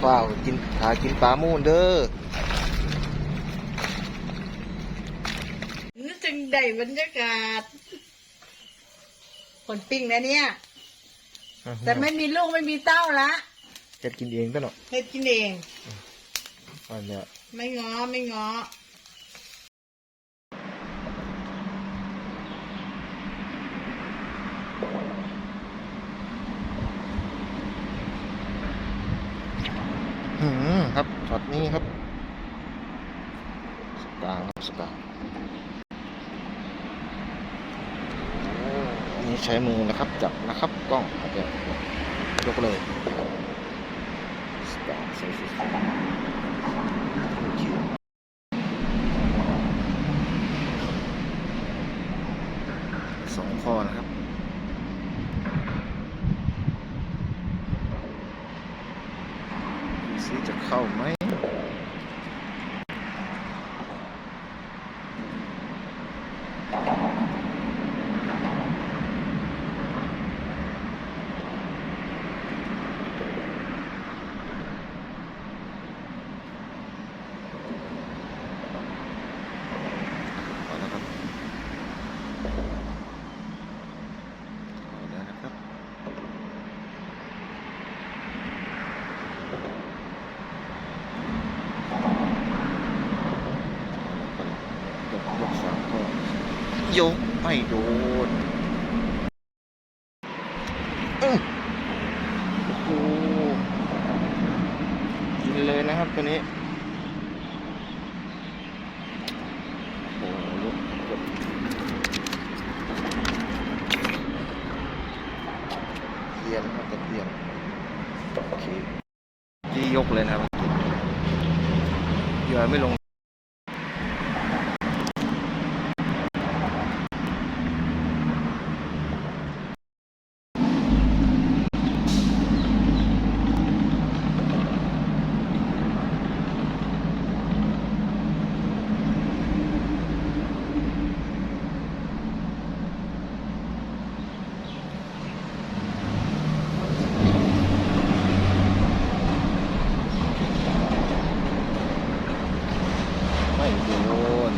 ฝ้าวกินหากินปลามูนเด้อนี่จึงได้บรรยากาศคนปิ้งนะเนี่ยแต่ไม่มีลูกไม่มีเต้าละเฮ็ดกินเองก็เนาะเฮ็ดกินเองอันเนี้ยไม่ง้อไม่ง้อครับช็อตนี้ครับสกางครับสกางนี่ใช้มือนะครับจับนะครับกล้องอาจจะยกเลยสกางใส่สุดสองข้อนะครับดูซิจะเข้าไหมยกไม่โดนโอ้โหกินเลยนะครับตัวนี้โอ้โหยกเทียนนะครับตะเทียนโอเคที่ยกเลยนะครับเหยื่อไม่ลงไม่โดน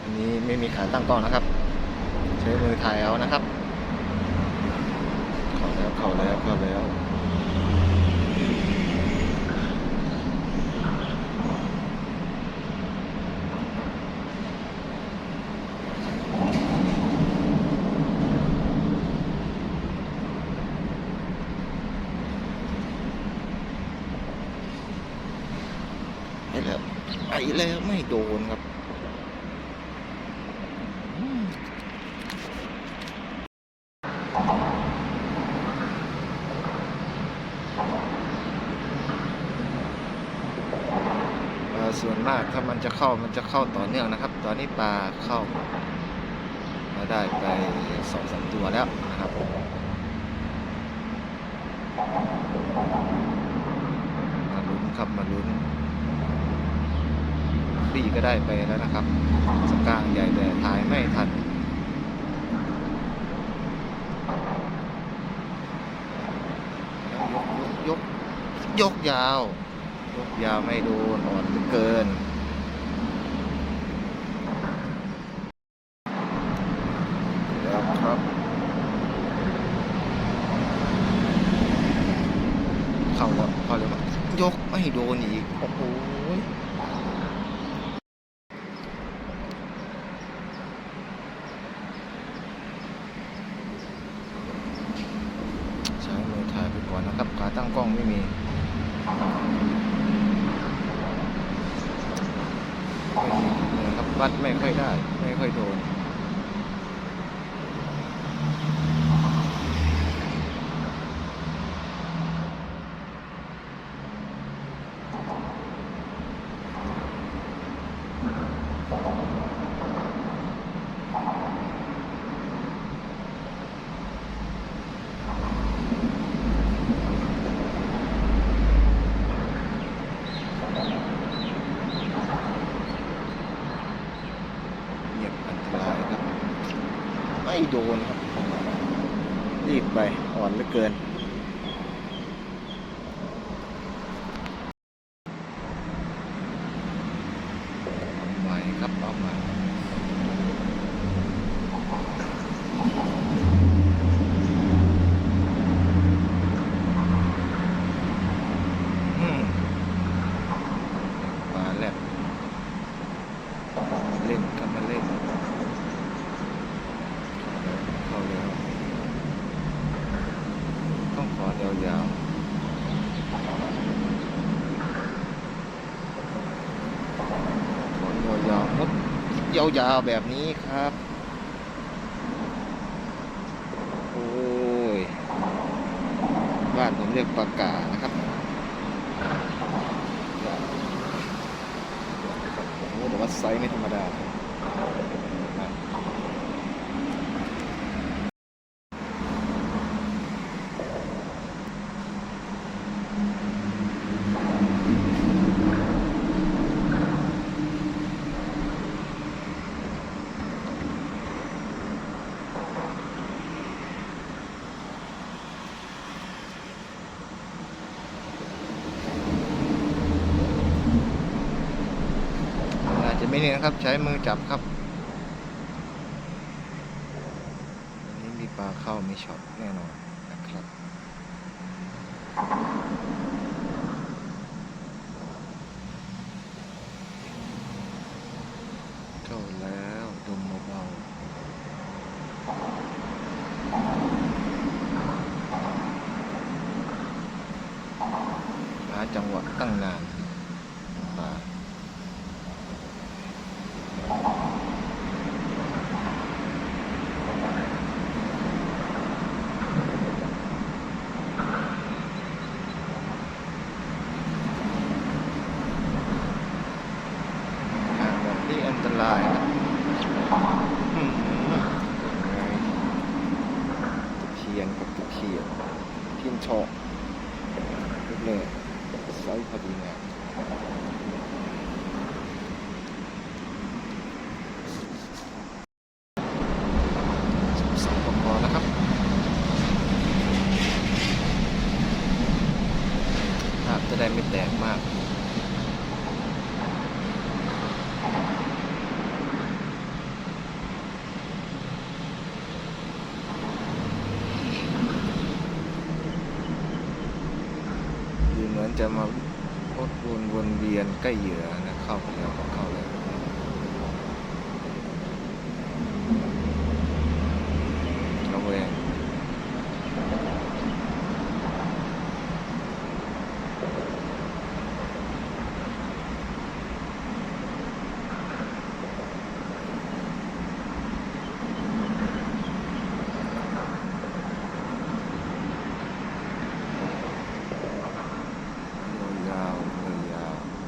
อันนี้ไม่มีขาตั้งกล้องนะครับใช้มือถ่ายเอานะครับเข้าแล้วไปแล้วไม่โดนครับส่วนมากถ้ามันจะเข้าต่อเนื่องนะครับตอนนี้ปลาเข้ามาได้ไป 2-3 ตัวแล้วนะครับมาลุ้นครับมาลุ้นฟรีก็ได้ไปแล้วนะครับสกางใหญ่แต่ถ่ายไม่ทันยกยาวไม่โดนอ่อนเกินแล้วครับเข้าแล้วยกไม่โดนอีกโอ้โหใช้มือถ่ายไปก่อนนะครับขาตั้งกล้องไม่มีครับวัดไม่ค่อยได้ไม่ค่อยโดน อ่อนเหลือเกินเอาใหม่ครับเอาใหม่อืมมาแล้วเล่นครับมาเล่นเข้าแล้วต้องขอยาวๆขอยาวๆมดยาวๆแบบนี้ครับโอ้ยบ้านผมเรียกปากกานะครับโอ้โหแต่ว่าไซส์ไม่ธรรมดาอาจจะไม่นี่นะครับใช้มือจับครับอันนี้มีปลาเข้ามีช็อตแน่นอนนะครับเข้าแล้วดมเบาๆหาจังหวะตั้งนานปลาห่างแบบนี้อันตรายนะอืมยังไงตะเพียนกับตะเพียนเพียนชอกเลยไซส์พอดีงามสองพอนะครับภาพจะได้ไม่แตกมากดูเหมือนจะมาพดวนเวียนใกล้เหยื่อนะเข้าไปแล้วเข้าแล้วระแวงยาวๆยาวๆ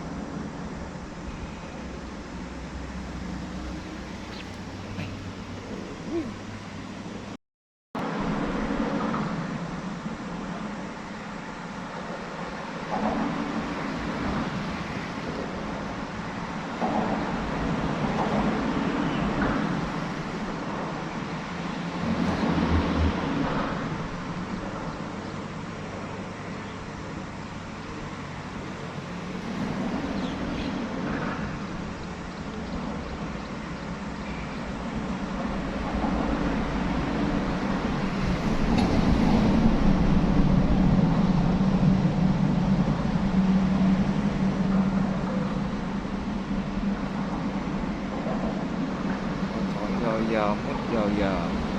ถอนยาวๆมุดยาวๆ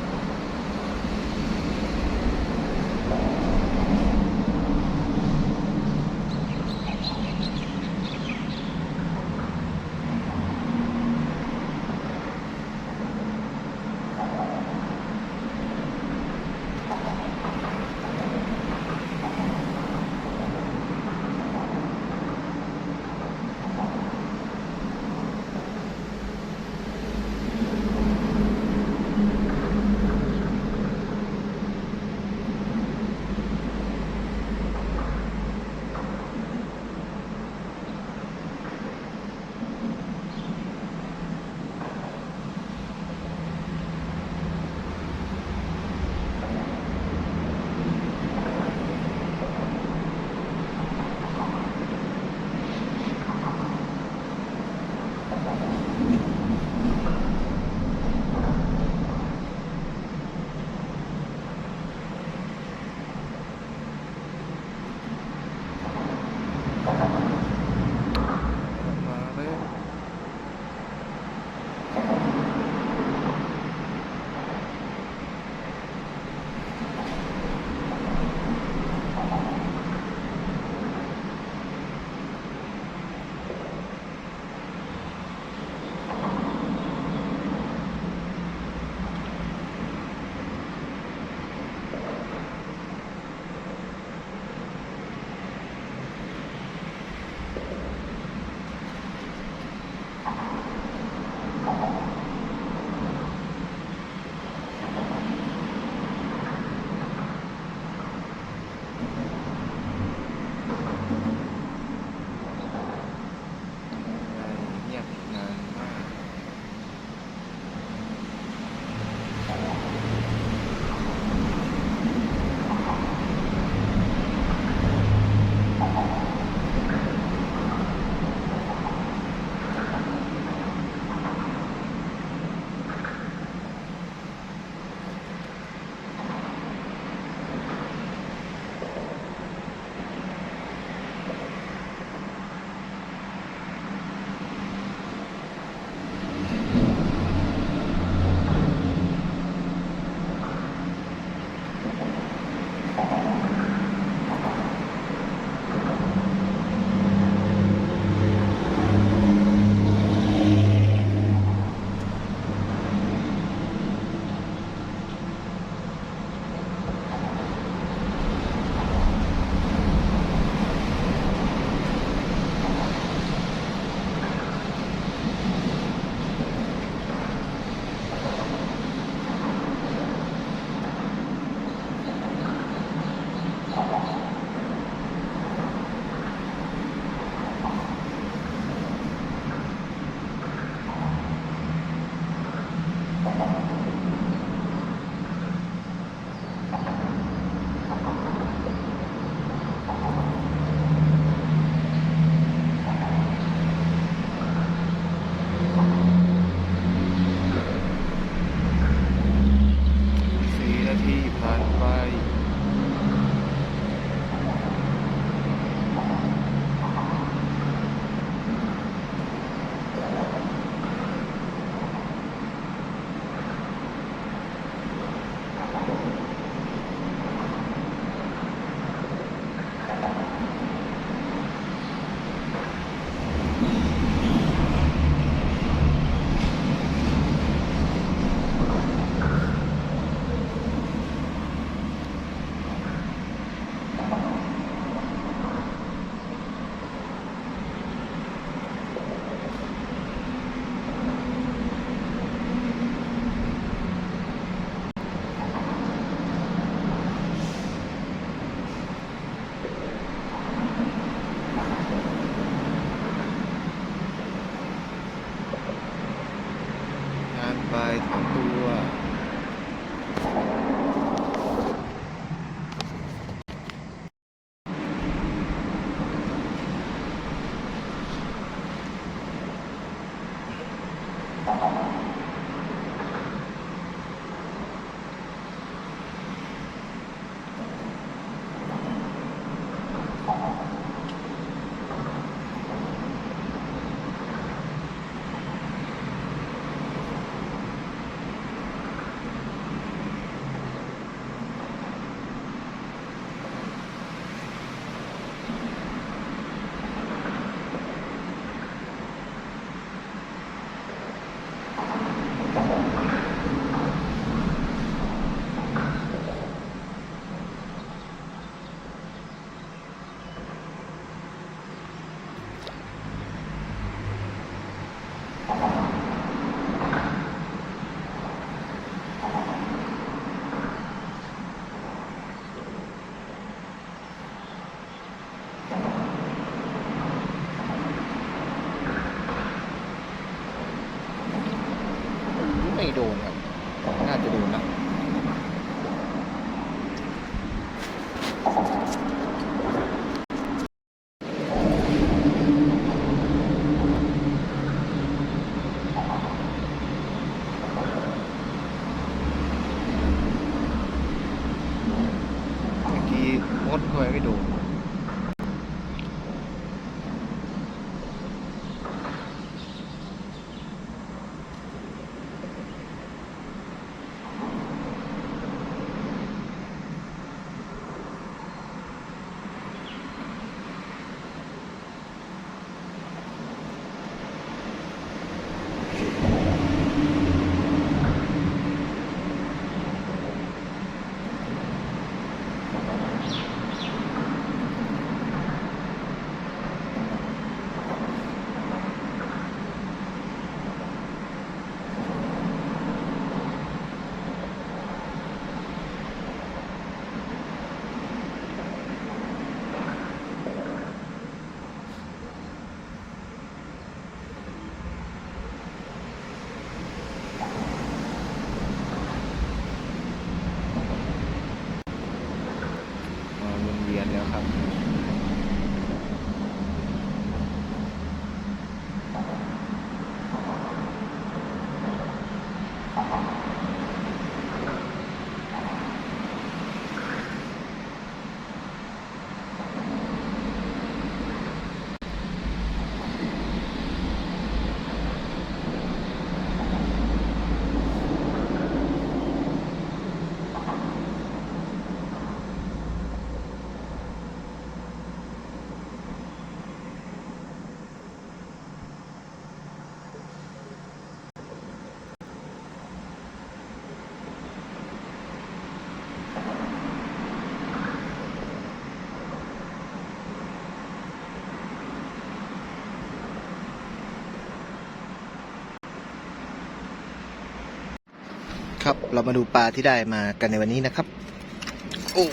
มาเลยเงียบนานมาก4 นาทีผ่านไปงานไปทั้งตัว ไม่โดนครับ น่าจะโดนนะ เมื่อกี้งดด้วยไม่โดน ครับ เรามาดูปลาที่ได้มากันในวันนี้นะครับ โอ้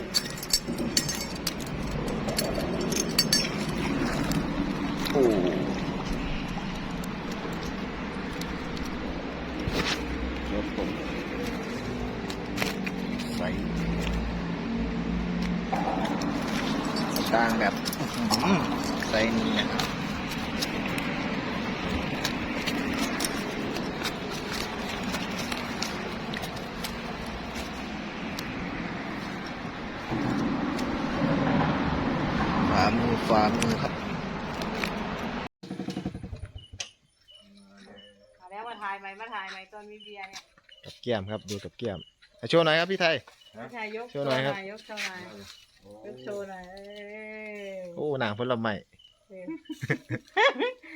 โอ้ครับผมใส่ต่างแบบใส่นี้นะครับฝ่ามือครับ เอาแล้วมาถ่ายใหม่ตอนมีเบียร์เนี่ย กับเกียมครับดูกับเกียมโชว์หน่อยครับพี่ไทย ถ่ายยก โชว์หน่อยครับ ยกโชว์หน่อยยกโชว์หน่อย โอ้หนังผลไม้ เอ้ย